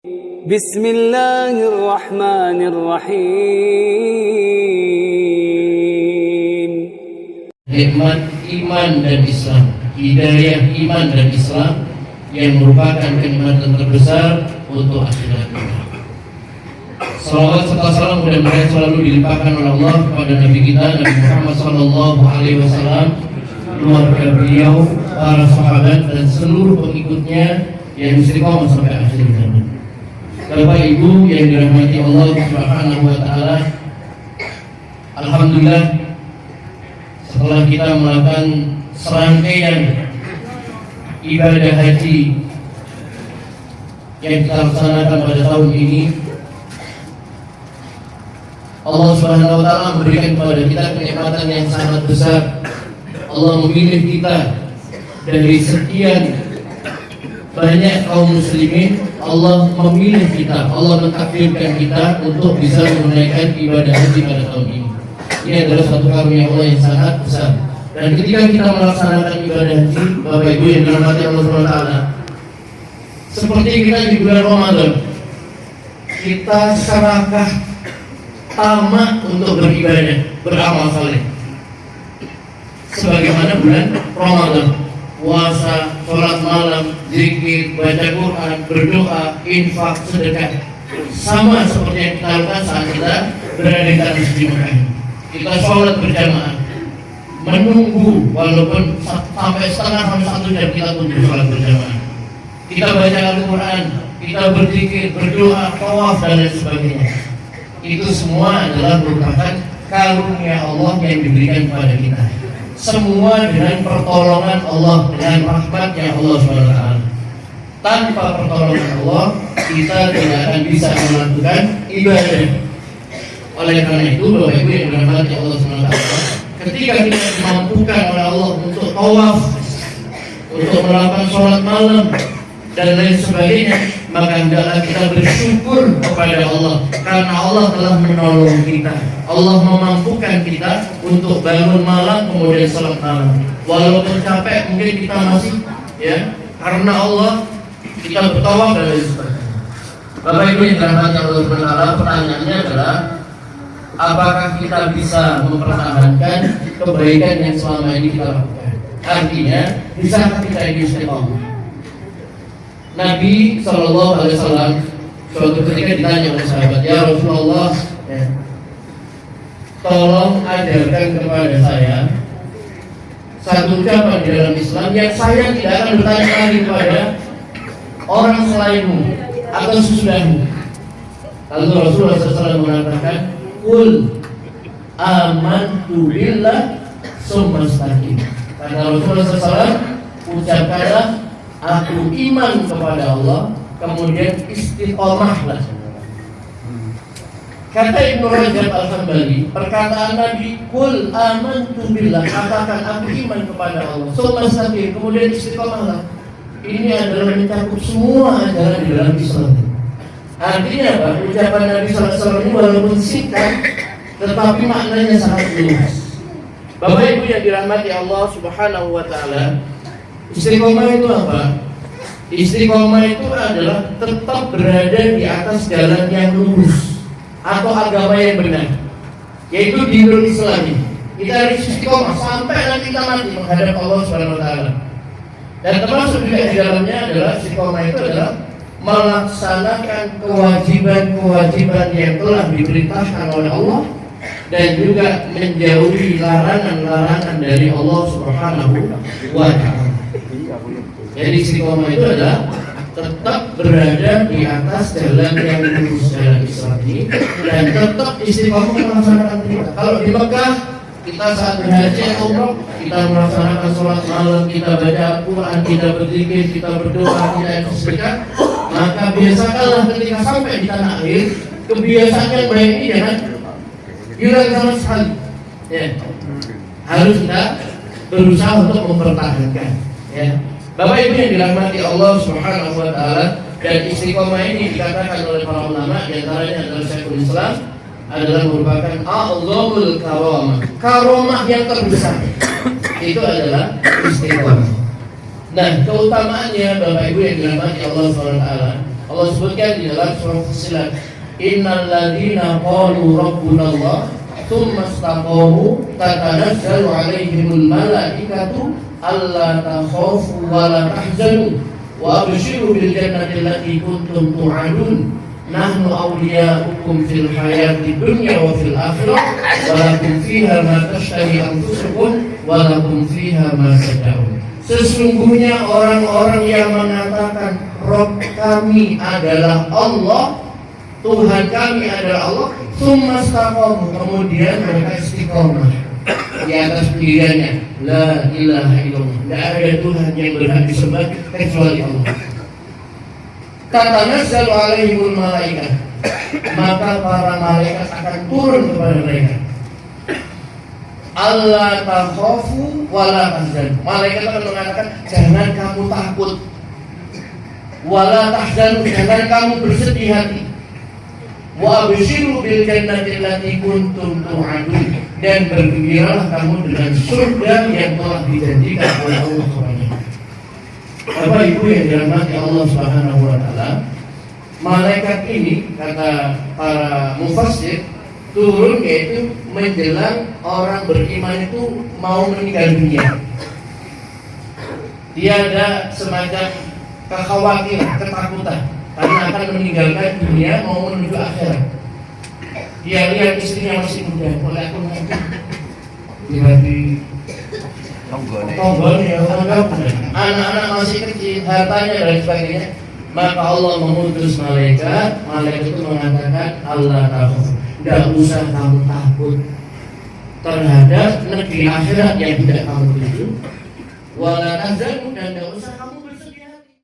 Bismillahirrahmanirrahim. Nikmat iman dan Islam, hidayah iman dan Islam yang merupakan kenikmatan terbesar untuk akhirat kita. Salawat serta salam mudah-mudahan selalu dilimpahkan oleh Allah kepada Nabi kita Nabi Muhammad SAW, keluarga beliau, para sahabat dan seluruh pengikutnya yang istiqomah sampai akhir zaman. Bapak Ibu yang dirahmati Allah Subhanahu wa taala, alhamdulillah setelah kita melakukan serangkaian ibadah haji yang kita laksanakan pada tahun ini, Allah Subhanahu wa taala memberikan kepada kita kenikmatan yang sangat besar. Allah memilih kita dari sekian banyak kaum muslimin. Allah memilih kita, Allah mentakdirkan kita untuk bisa menunaikan ibadah haji pada tahun ini. Ini adalah satu karunia Allah yang sangat besar. Dan ketika kita melaksanakan ibadah haji, Bapak Ibu yang dirahmati Allah Subhanahu wa taala, seperti kita di bulan Ramadan, kita serakah tamak untuk beribadah, beramal saleh. Sebagaimana bulan Ramadan, puasa, sholat malam, zikir, baca Quran, berdoa, infak, sedekah, sama seperti yang kita lakukan saat kita berada di tanah suci Mekah. Kita sholat berjamaah, menunggu walaupun sampai setengah sampai 1 jam kita tunggu sholat berjamaah. Kita baca Al-Quran, kita berzikir, berdoa, tawaf dan lain sebagainya. Itu semua adalah merupakan karunia Allah yang diberikan kepada kita. Semua dengan pertolongan Allah, dengan rahmatnya Allah SWT. Tanpa pertolongan Allah, kita tidak akan bisa melakukan ibadah. Oleh karena itu, Bapak Ibu yang dirahmati Allah SWT, ketika kita dimampukan oleh Allah untuk tawaf, untuk melakukan sholat malam dan lain sebagainya, maka hendaklah kita bersyukur kepada Allah karena Allah telah menolong kita. Allah memampukan kita untuk bangun malam kemudian sholat malam. Walaupun capek mungkin kita masih karena Allah kita bertawaf dan lain sebagainya. Bapak Ibu yang dirahmati Allah SWT, pertanyaannya adalah apakah kita bisa mempertahankan kebaikan yang selama ini kita lakukan? Artinya, bisakah kita ini istiqomah? Nabi SAW suatu ketika ditanya oleh sahabat, ya Rasulullah, tolong ajarkan kepada saya satu ucapan di dalam Islam yang saya tidak akan bertanya lagi kepada orang selainmu atau sesudahmu. Lalu Rasulullah SAW mengatakan, Qul amantu billah summa istaqim. Kata Rasulullah SAW, ucapkanlah aku iman kepada Allah, kemudian istiqomahlah. Kata Ibnu Rajab Al-Hambali, perkataan Nabi, Qul amantu billah, katakan aku iman kepada Allah, summa istaqim, kemudian istiqomahlah. Ini adalah mencakup semua ajaran di dalam Islam. Artinya apa? Ucapan Nabi SAW ini walaupun singkat, tetapi maknanya sangat luas. Bapak Ibu yang dirahmati Allah Subhanahu wa taala, istiqomah itu apa? Istiqomah itu adalah tetap berada di atas jalan yang lurus atau agama yang benar, yaitu dinul Islami. Kita harus istiqomah sampai nanti kita mati menghadap Allah Subhanahu wa taala. Dan termasuk juga di dalamnya adalah istiqomah itu adalah melaksanakan kewajiban-kewajiban yang telah diperintahkan oleh Allah dan juga menjauhi larangan-larangan dari Allah Subhanahu wa taala. Jadi istiqomah itu adalah tetap berada di atas jalan yang lurus dalam Islam ini dan tetap istiqomah melaksanakan perintah. Kalau di Mekah kita saat berhaji atau umrah, kita melaksanakan sholat malam, kita baca Al-Quran, kita berzikir, kita berdoa, kita bersedekah, maka biasakanlah ketika sampai di tanah air, kebiasaan yang baik ini jangan hilang sama sekali. Harus kita berusaha untuk mempertahankan. Bapak Ibu yang dirahmati Allah Subhanahu wa taala, dan istiqomah ini dikatakan oleh para ulama, di antaranya adalah Syekhul Islam, adalah merupakan a'zamul karamah. Karamah yang terbesar itu adalah istiqomah. Nah, keutamaannya Bapak Ibu yang dirahmati Allah Subhanahu wa taala, Allah sebutkan di dalam surah Fussilat, innal ladzina qalu rabbunallah tsumma istaqamu tatanazzalu 'alaihimul malaikatu alla takhafu wa la tahzanu wa abshiru bil jannati allati kuntum tu'adun nahnu awliya'ukum fil hayati dunya wa fil akhirah wa lakum fiha ma tashtahi anfusukum wa lakum fiha ma tad'un. Sesungguhnya orang-orang yang mengatakan Rabb kami adalah Allah, Tuhan kami adalah Allah, tsumma istaqamu, kemudian mereka istiqomah di atas pendiriannya, la ilaha illallah, tidak ada Tuhan yang berhak disembah kecuali Allah. Tatanazzalu alaihimul malaikat, maka para malaikat akan turun kepada mereka. Allah takhafu wala tahzan. Malaikat akan mengatakan jangan kamu takut. Wala tahzan, jangan kamu bersedih hati. Wa abshiru bil jannati allati kuntum tu'adun, dan bergembiralah kamu dengan surga yang telah dijanjikan oleh Allah kepada. Bapak Ibu yang dirahmati Allah Subhanahu wa taala, malaikat ini kata para mufassir turun yaitu menjelang orang beriman itu mau meninggal dunia. Dia ada semacam kekhawatiran, ketakutan karena akan meninggalkan dunia mau menuju akhirat. Dia lihat istrinya masih muda, oleh aku nanti di tonggolnya, anak-anak masih kecil, hartanya dan sebagainya. Maka Allah mengutus malaikat. Malaikat itu mengatakan Allah takut, tidak usah kamu takut terhadap negeri akhirat yang tidak kamu tuju. Wala tahzanu, dan tidak usah kamu